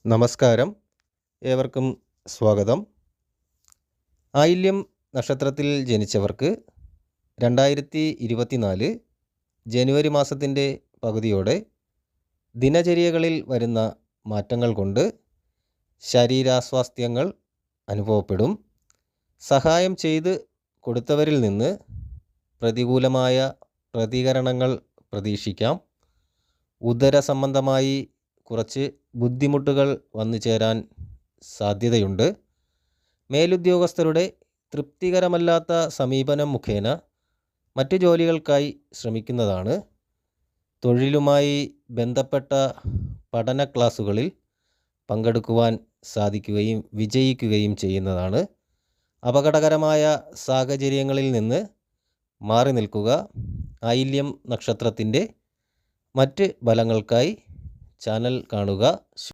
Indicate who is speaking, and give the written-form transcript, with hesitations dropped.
Speaker 1: നമസ്കാരം, ഏവർക്കും സ്വാഗതം. ആയില്യം നക്ഷത്രത്തിൽ ജനിച്ചവർക്ക് 2024 ജനുവരി മാസത്തിൻ്റെ പകുതിയോടെ ദിനചര്യകളിൽ വരുന്ന മാറ്റങ്ങൾ കൊണ്ട് ശരീരാസ്വാസ്ഥ്യങ്ങൾ അനുഭവപ്പെടും. സഹായം ചെയ്ത് കൊടുത്തവരിൽ നിന്ന് പ്രതികൂലമായ പ്രതികരണങ്ങൾ പ്രതീക്ഷിക്കാം. ഉദര സംബന്ധമായി കുറച്ച് ബുദ്ധിമുട്ടുകൾ വന്നു ചേരാൻ സാധ്യതയുണ്ട്. മേലുദ്യോഗസ്ഥരുടെ തൃപ്തികരമല്ലാത്ത സമീപനം മുഖേന മറ്റു ജോലികൾക്കായി ശ്രമിക്കുന്നതാണ്. തൊഴിലുമായി ബന്ധപ്പെട്ട പഠന ക്ലാസുകളിൽ പങ്കെടുക്കുവാൻ സാധിക്കുകയും വിജയിക്കുകയും ചെയ്യുന്നതാണ്. അപകടകരമായ സാഹചര്യങ്ങളിൽ നിന്ന് മാറി നിൽക്കുക. ആയില്യം നക്ഷത്രത്തിൻ്റെ മറ്റ് ഫലങ്ങൾക്കായി ചാനൽ കാണുക.